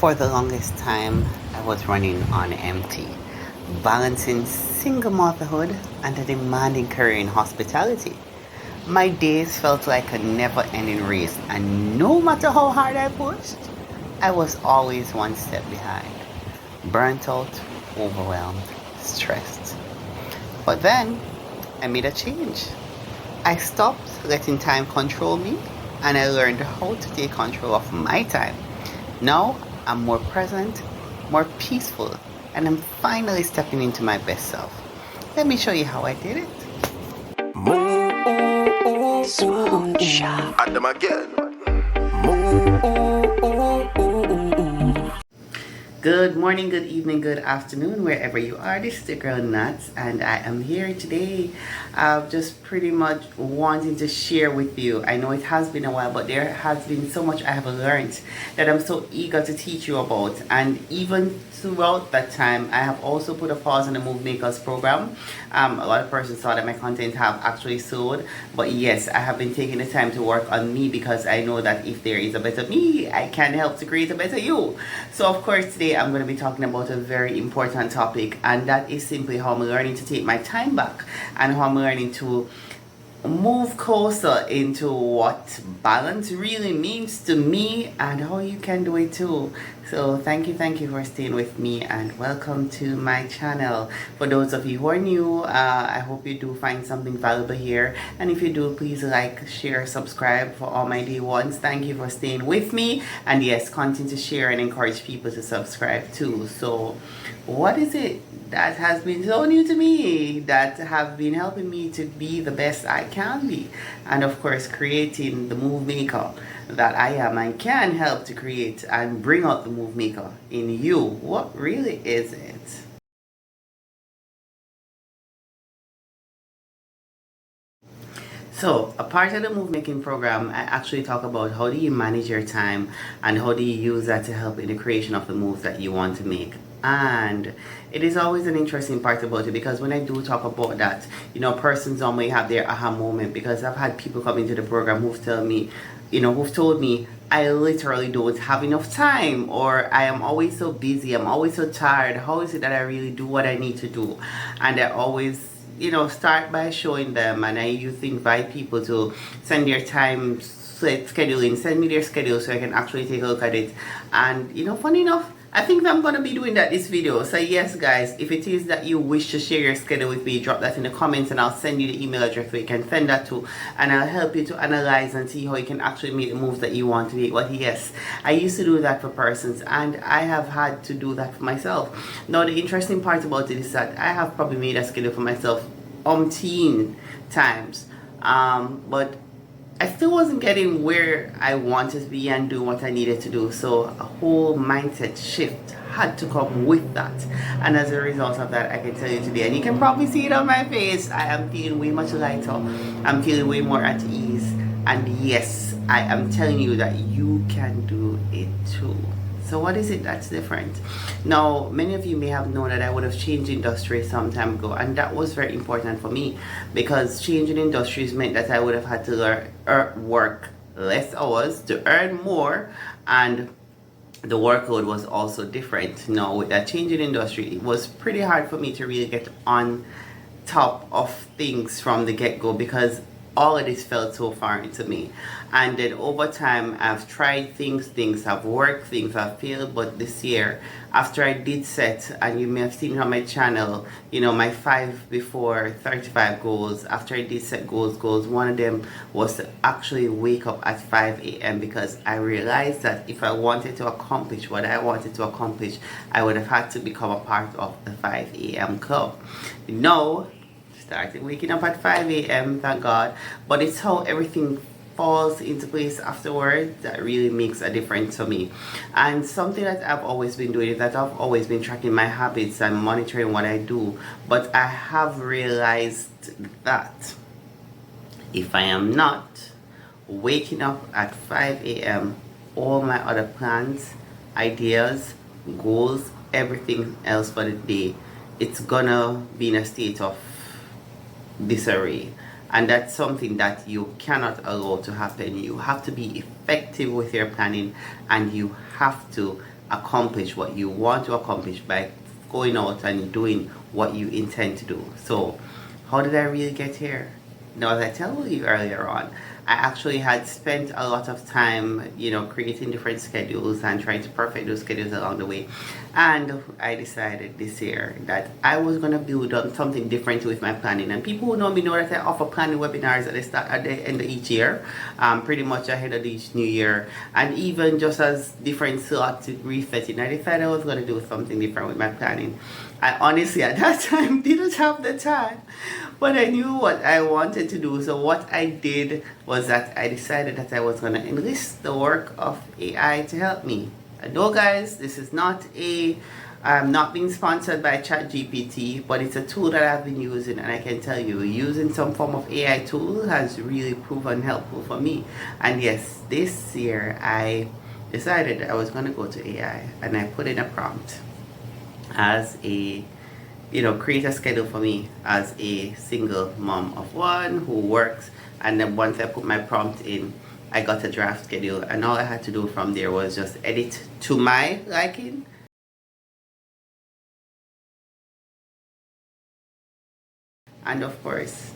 For the longest time, I was running on empty, balancing single motherhood and a demanding career in hospitality. My days felt like a never ending race, and no matter how hard I pushed, I was always one step behind. Burnt out, overwhelmed, stressed. But then, I made a change. I stopped letting time control me, and I learned how to take control of my time. Now I'm more present, more peaceful, and I'm finally stepping into my best self. Let me show you how I did it. Sound sharp. At them again. Good morning, good evening, good afternoon, wherever you are. This is the girl Nuts, and I am here today. Just pretty much wanting to share with you. I know it has been a while, but there has been so much I have learned that I'm so eager to teach you about. And even throughout that time, I have also put a pause on the Movemakers program. A lot of persons saw that my content have actually sold, but yes, I have been taking the time to work on me because I know that if there is a better me, I can help to create a better you. So of course today I'm going to be talking about a very important topic, and that is simply how I'm learning to take my time back and how I'm learning to move closer into what balance really means to me and how you can do it too. So thank you for staying with me, and welcome to my channel. For those of you who are new, I hope you do find something valuable here, and if you do, please like, share, subscribe for all my day ones. Thank you for staying with me, and yes, continue to share and encourage people to subscribe too. So what is it that has been so new to me that have been helping me to be the best I can be, and of course creating the move maker that I am and can help to create and bring out the move maker in you? What really is it? So, a part of the move making program, I actually talk about how do you manage your time and how do you use that to help in the creation of the moves that you want to make. And it is always an interesting part about it, because when I do talk about that, persons normally have their aha moment, because I've had people come into the program who've told me I literally don't have enough time, or I am always so busy, I'm always so tired. How is it that I really do what I need to do? And I always start by showing them, and I used to invite people to send their time scheduling, send me their schedule so I can actually take a look at it. And funny enough, I think I'm going to be doing that this video. So yes guys, if it is that you wish to share your schedule with me, drop that in the comments and I'll send you the email address where you can send that to, and I'll help you to analyze and see how you can actually make the moves that you want to make. But yes, I used to do that for persons, and I have had to do that for myself. Now the interesting part about it is that I have probably made a schedule for myself umpteen times, but I still wasn't getting where I wanted to be and do what I needed to do. So a whole mindset shift had to come with that. And as a result of that, I can tell you today, and you can probably see it on my face, I am feeling way much lighter. I'm feeling way more at ease. And yes, I am telling you that you can do it too. So what is it that's different? Now, many of you may have known that I would have changed industry some time ago, and that was very important for me, because changing industries meant that I would have had to work less hours to earn more, and the workload was also different. Now, with that change in industry, it was pretty hard for me to really get on top of things from the get-go, because all of this felt so foreign to me. And then over time, I've tried things have worked, things have failed. But this year, after I did set, and you may have seen on my channel, my 5 before 35 goals, after I did set goals, one of them was to actually wake up at 5 a.m. because I realized that if I wanted to accomplish what I wanted to accomplish, I would have had to become a part of the 5 a.m. club. Started waking up at 5 a.m. thank God, but it's how everything falls into place afterwards that really makes a difference for me. And something that I've always been doing is that I've always been tracking my habits and monitoring what I do, but I have realized that if I am not waking up at 5 a.m., all my other plans, ideas, goals, everything else for the day, it's gonna be in a state of disarray. And that's something that you cannot allow to happen. You have to be effective with your planning, and you have to accomplish what you want to accomplish by going out and doing what you intend to do. So how did I really get here? Now, as I told you earlier on, I actually had spent a lot of time, creating different schedules and trying to perfect those schedules along the way. And I decided this year that I was going to build on something different with my planning. And people who know me know that I offer planning webinars at the end of each year, pretty much ahead of each new year. And even just as different slots refitting, I decided I was going to do something different with my planning. I honestly at that time didn't have the time, but I knew what I wanted to do. So what I did was that I decided that I was going to enlist the work of AI to help me. And no, guys, this is not I'm not being sponsored by ChatGPT, but it's a tool that I've been using, and I can tell you, using some form of AI tool has really proven helpful for me. And yes, this year I decided I was going to go to AI, and I put in a prompt as a create a schedule for me as a single mom of one who works. And then once I put my prompt in, I got a draft schedule, and all I had to do from there was just edit to my liking. And of course,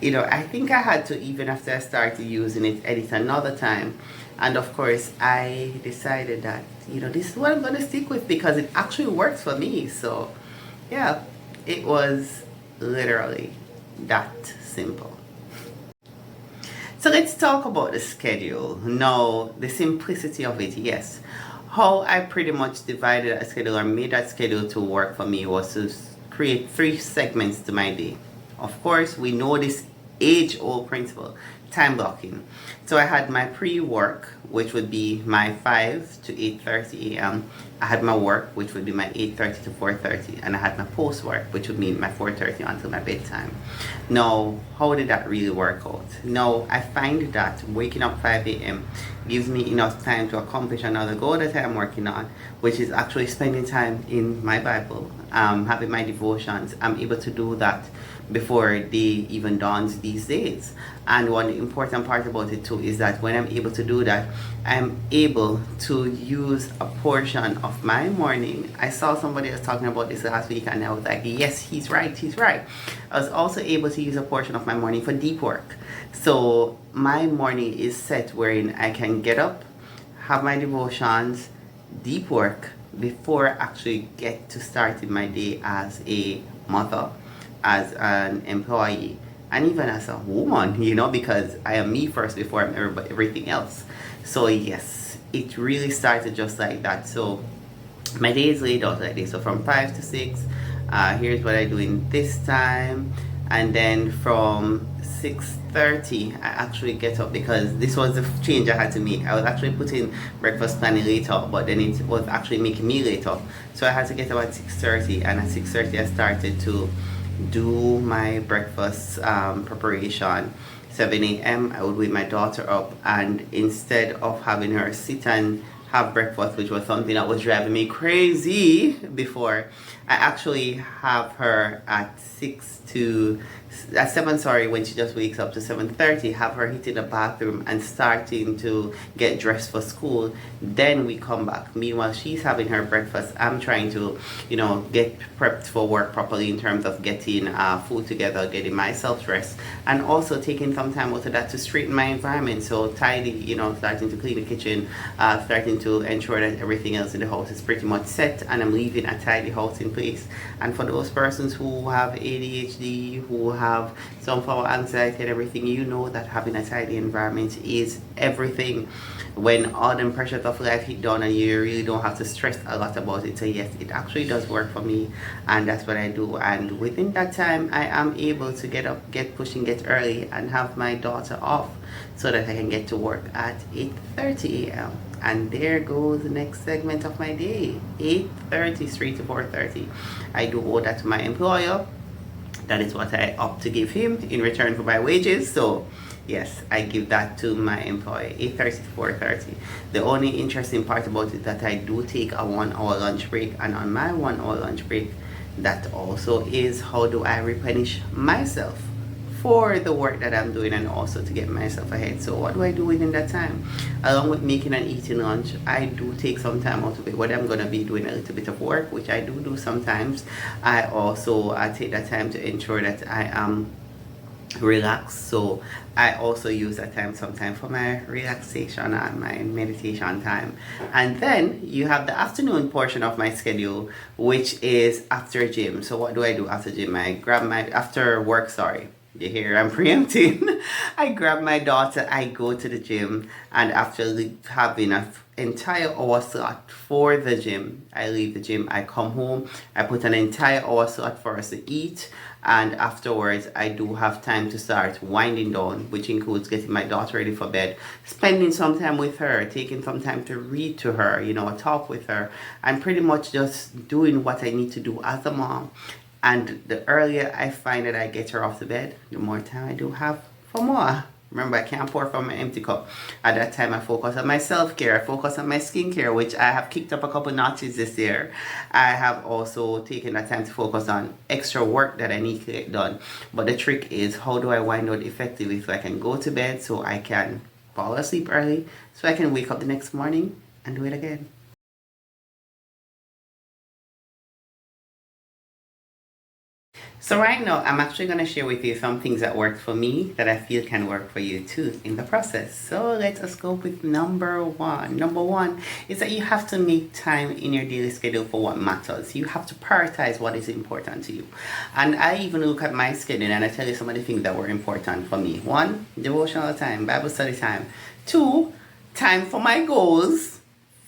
I think I had to, even after I started using it, edit another time. And of course, I decided that, this is what I'm going to stick with because it actually works for me. So yeah, it was literally that simple. So let's talk about the schedule. Now, the simplicity of it, yes. How I pretty much divided a schedule or made that schedule to work for me was to create 3 segments to my day. Of course, we know this age-old principle, time blocking. So I had my pre-work, which would be my 5 to 8:30 a.m. I had my work, which would be my 8:30 to 4:30, and I had my post-work, which would mean my 4:30 until my bedtime. Now, how did that really work out? Now, I find that waking up 5 a.m. gives me enough time to accomplish another goal that I'm working on, which is actually spending time in my Bible, having my devotions. I'm able to do that before day even dawns these days. And one important part about it too is that when I'm able to do that, I'm able to use a portion of my morning. I saw somebody else talking about this last week, and I was like, yes, he's right. I was also able to use a portion of my morning for deep work. So my morning is set wherein I can get up, have my devotions, deep work before I actually get to starting my day as a mother, as an employee, and even as a woman, because I am me first before I'm everything else. So yes, it really started just like that. So my day is laid out like this. So from 5 to 6, here's what I do in this time, and then from 6:30 I actually get up, because this was the change I had to make. I was actually putting breakfast planning later, but then it was actually making me later, so I had to get up at 6:30, and at 6:30 I started to do my breakfast preparation. 7 a.m. I would wake my daughter up, and instead of having her sit and have breakfast, which was something that was driving me crazy before, I actually have her at 7, sorry, when she just wakes up, to 7:30, have her hitting the bathroom and starting to get dressed for school. Then we come back. Meanwhile, she's having her breakfast. I'm trying to, get prepped for work properly in terms of getting food together, getting myself dressed, and also taking some time out of that to straighten my environment. So tidy, starting to clean the kitchen, starting to ensure that everything else in the house is pretty much set, and I'm leaving a tidy house in place. And for those persons who have ADHD, who have some form of anxiety and everything, that having a tidy environment is everything. When all the pressures of life hit down and you really don't have to stress a lot about it. So yes, it actually does work for me, and that's what I do. And within that time, I am able to get up, get pushing, get early, and have my daughter off so that I can get to work at 8:30 a.m. And there goes the next segment of my day. 8:30 straight to 4:30. I do owe that to my employer. That is what I opt to give him in return for my wages. So yes, I give that to my employer. 8:30 to 4:30. The only interesting part about it that I do take a 1-hour lunch break, and on my 1-hour lunch break, that also is how do I replenish myself for the work that I'm doing and also to get myself ahead. So what do I do within that time? Along with making and eating lunch, I do take some time out of it. Whether I'm going to be doing a little bit of work, which I do sometimes, I take that time to ensure that I am relax. So I also use that time sometimes for my relaxation and my meditation time. And then you have the afternoon portion of my schedule, which is after gym. So what do I do after gym? I grab my after work, sorry, you hear I'm preempting. I grab my daughter, I go to the gym, and after having an entire hour slot for the gym, I leave the gym, I come home, I put an entire hour slot for us to eat, and afterwards I do have time to start winding down, which includes getting my daughter ready for bed, spending some time with her, taking some time to read to her, talk with her, and pretty much just doing what I need to do as a mom. And the earlier I find that I get her off the bed, the more time I do have for more. Remember, I can't pour from an empty cup. At that time, I focus on my self-care. I focus on my skincare, which I have kicked up a couple notches this year. I have also taken that time to focus on extra work that I need to get done. But the trick is, how do I wind out effectively so I can go to bed, so I can fall asleep early, so I can wake up the next morning and do it again. So right now, I'm actually going to share with you some things that worked for me that I feel can work for you too in the process. So let us go with number one. Number one is that you have to make time in your daily schedule for what matters. You have to prioritize what is important to you. And I even look at my schedule and I tell you some of the things that were important for me. One, devotional time, Bible study time. Two, time for my goals.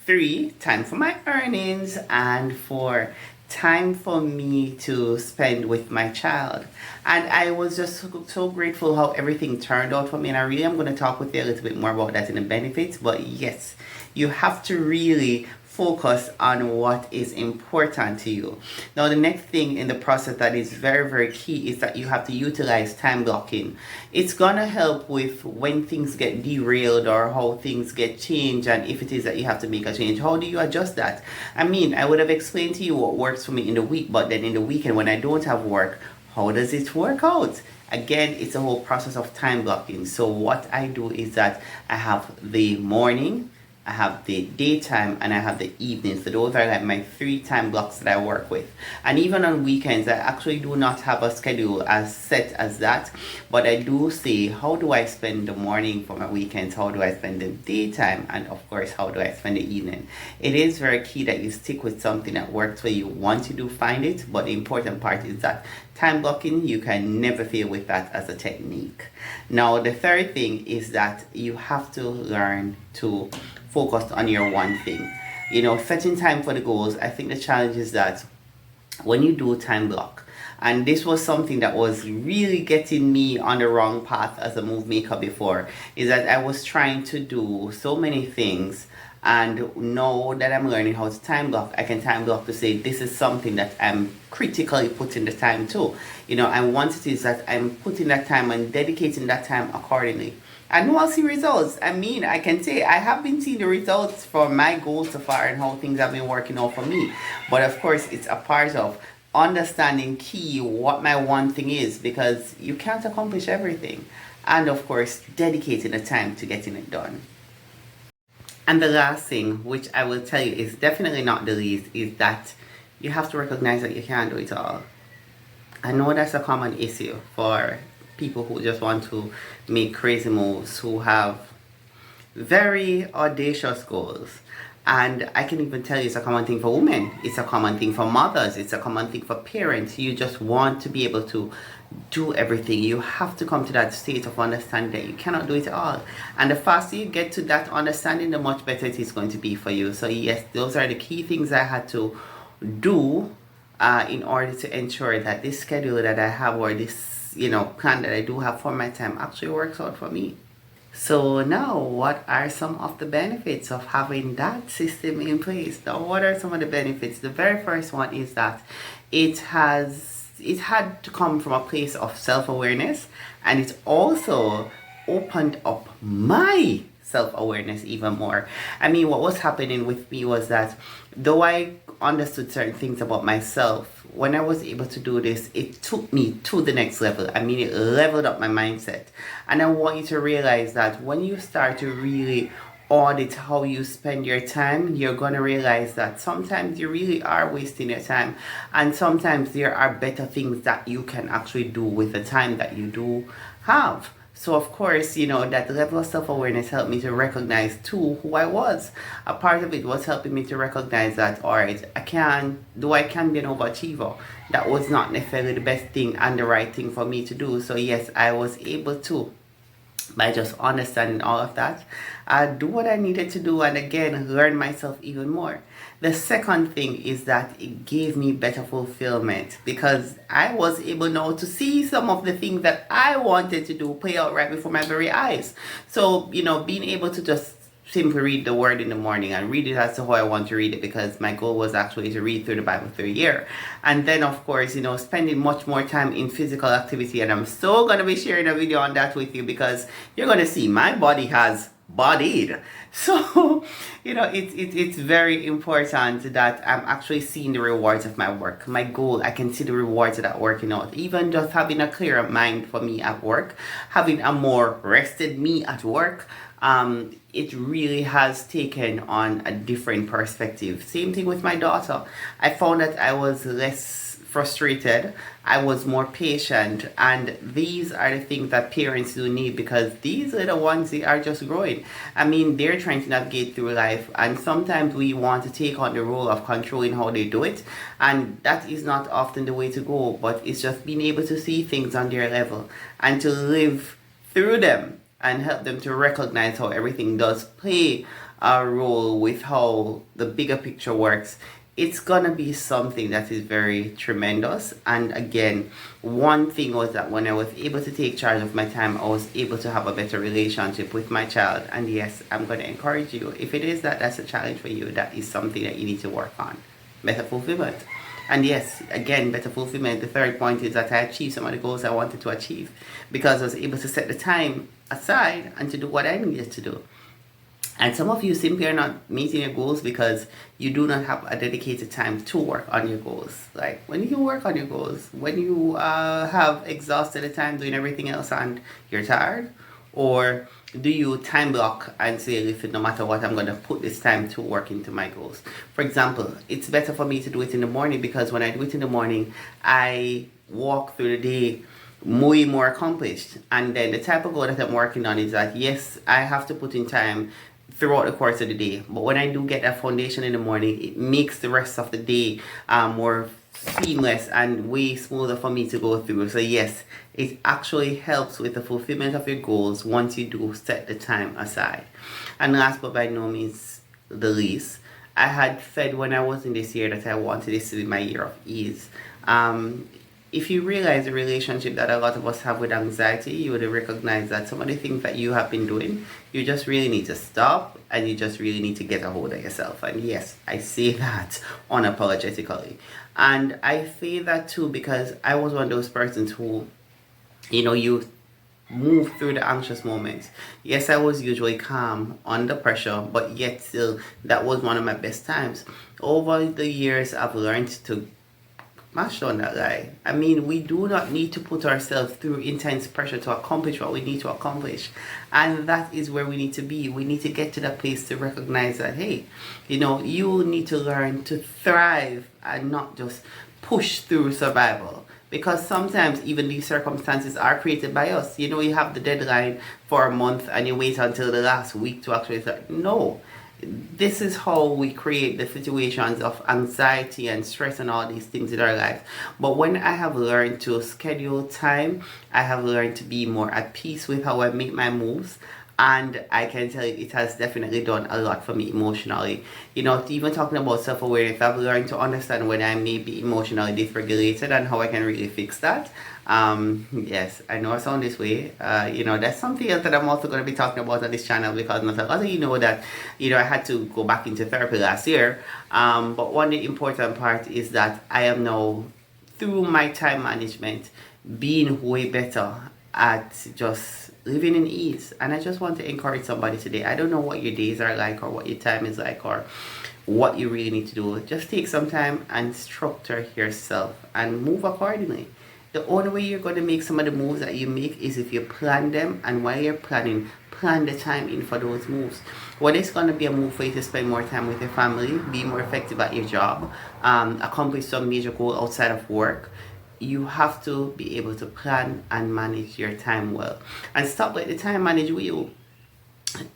Three, time for my earnings. And four, time for me to spend with my child. And I was just so grateful how everything turned out for me, and I really am going to talk with you a little bit more about that in the benefits. But yes, you have to really focus on what is important to you. Now, the next thing in the process that is very, very key is that you have to utilize time blocking. It's gonna help with when things get derailed or how things get changed, and if it is that you have to make a change, how do you adjust that? I mean, I would have explained to you what works for me in the week, but then in the weekend when I don't have work, how does it work out? Again, it's a whole process of time blocking. So what I do is that I have the morning, I have the daytime, and I have the evening. So those are like my 3 time blocks that I work with. And even on weekends, I actually do not have a schedule as set as that. But I do say, how do I spend the morning for my weekends? How do I spend the daytime? And of course, how do I spend the evening? It is very key that you stick with something that works for you. Once you do find it, but the important part is that time blocking, you can never fail with that as a technique. Now, the third thing is that you have to learn to focus on your one thing. Setting time for the goals. I think the challenge is that when you do time block, and this was something that was really getting me on the wrong path as a move maker before, is that I was trying to do so many things, and now that I'm learning how to time block, I can time block to say this is something that I'm critically putting the time to. And once it is that I'm putting that time and dedicating that time accordingly, I know I'll see results. I mean, I can say I have been seeing the results for my goals so far and how things have been working out for me. But of course, it's a part of understanding key what my one thing is, because you can't accomplish everything. And of course, dedicating the time to getting it done. And the last thing, which I will tell you is definitely not the least, is that you have to recognize that you can't do it all. I know that's a common issue for people who just want to make crazy moves, who have very audacious goals. And I can even tell you it's a common thing for women. It's a common thing for mothers. It's a common thing for parents. You just want to be able to do everything. You have to come to that state of understanding that you cannot do it all. And the faster you get to that understanding, the much better it is going to be for you. So yes, those are the key things I had to do in order to ensure that this schedule that I have, or this plan that I do have for my time, actually works out for me. So now, what are some of the benefits of having that system in place? Now, what are some of the benefits? The very first one is that it had to come from a place of self-awareness, and it also opened up my self-awareness even more. I mean, what was happening with me was that though I understood certain things about myself, when I was able to do this, it took me to the next level. I mean, it leveled up my mindset. And I want you to realize that when you start to really audit how you spend your time, you're going to realize that sometimes you really are wasting your time, and sometimes there are better things that you can actually do with the time that you do have. So of course, that level of self-awareness helped me to recognize too who I was. A part of it was helping me to recognize that, all right, I can be an overachiever. That was not necessarily the best thing and the right thing for me to do. So yes, I was able to, by just understanding all of that, do what I needed to do, and again, learn myself even more. The second thing is that it gave me better fulfillment, because I was able now to see some of the things that I wanted to do play out right before my very eyes. So, being able to just simply read the word in the morning and read it as to how I want to read it, because my goal was actually to read through the Bible through a year. And then of course, spending much more time in physical activity, and I'm so going to be sharing a video on that with you, because you're going to see my body has bodied. So it's very important that I'm actually seeing the rewards of my work. My goal, I can see the rewards of that working out. Even just having a clearer mind for me at work, having a more rested me at work, it really has taken on a different perspective. Same thing with my daughter. I found that I was less frustrated, I was more patient, and these are the things that parents do need, because these are the ones, they are just growing. I mean, they're trying to navigate through life, and sometimes we want to take on the role of controlling how they do it, and that is not often the way to go. But it's just being able to see things on their level and to live through them and help them to recognize how everything does play a role with how the bigger picture works. It's gonna be something that is very tremendous. And again, one thing was that when I was able to take charge of my time, I was able to have a better relationship with my child. And yes, I'm gonna encourage you, if it is that that's a challenge for you, that is something that you need to work on. Better fulfillment. And yes, again, better fulfillment. The third point is that I achieved some of the goals I wanted to achieve, because I was able to set the time aside and to do what I needed to do. And some of you simply are not meeting your goals because you do not have a dedicated time to work on your goals. Like when you work on your goals, when you have exhausted the time doing everything else and you're tired, or do you time block and say, listen, no matter what, I'm going to put this time to work into my goals? For example, it's better for me to do it in the morning, because when I do it in the morning, I walk through the day way more accomplished. And then the type of goal that I'm working on is that, yes, I have to put in time throughout the course of the day, but when I do get that foundation in the morning, it makes the rest of the day more seamless and way smoother for me to go through. So yes, it actually helps with the fulfillment of your goals once you do set the time aside. And last but by no means the least, I had said when I was in this year that I wanted this to be my year of ease. If you realize the relationship that a lot of us have with anxiety, you would recognize that some of the things that you have been doing, you just really need to stop, and you just really need to get a hold of yourself. And yes, I say that unapologetically. And I say that too because I was one of those persons who, you move through the anxious moments. Yes, I was usually calm under pressure, but yet still, that was one of my best times. Over the years, I've learned to mash on that lie. I mean, we do not need to put ourselves through intense pressure to accomplish what we need to accomplish. And that is where we need to be. We need to get to that place to recognize that, hey, you need to learn to thrive and not just push through survival. Because sometimes even these circumstances are created by us. You have the deadline for a month and you wait until the last week to actually start. No. This is how we create the situations of anxiety and stress and all these things in our lives. But when I have learned to schedule time, I have learned to be more at peace with how I make my moves. And I can tell you, it has definitely done a lot for me emotionally. Even talking about self-awareness, I've learned to understand when I may be emotionally dysregulated and how I can really fix that. Yes, I know I sound this way. That's something else that I'm also going to be talking about on this channel, because not a lot of you know that, I had to go back into therapy last year. But one important part is that I am now, through my time management, being way better at just living in ease. And I just want to encourage somebody today. I don't know what your days are like or what your time is like or what you really need to do. Just take some time and structure yourself and move accordingly. The only way you're going to make some of the moves that you make is if you plan them, and while you're planning, plan the time in for those moves. Whether it's going to be a move for you to spend more time with your family, be more effective at your job, accomplish some major goal outside of work, you have to be able to plan and manage your time well. And stop letting the time manage you.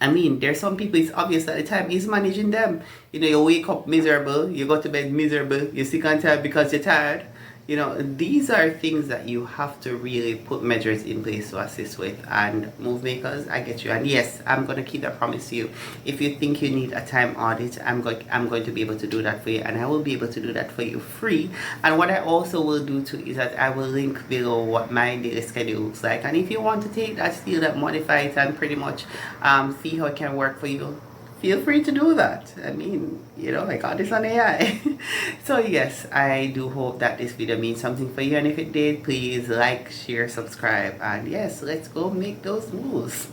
I mean, there's some people, it's obvious that the time is managing them. You know, you wake up miserable, you go to bed miserable, you're sick and tired because you're tired. You know, these are things that you have to really put measures in place to assist with. And move makers, I get you. And yes, I'm going to keep that promise to you. If you think you need a time audit, I'm going to be able to do that for you. And I will be able to do that for you free. And what I also will do too is that I will link below what my daily schedule looks like. And if you want to take that, steal that, modify it, and pretty much see how it can work for you, feel free to do that. I mean, you know, I got this on AI. So yes, I do hope that this video means something for you. And if it did, please like, share, subscribe. And yes, let's go make those moves.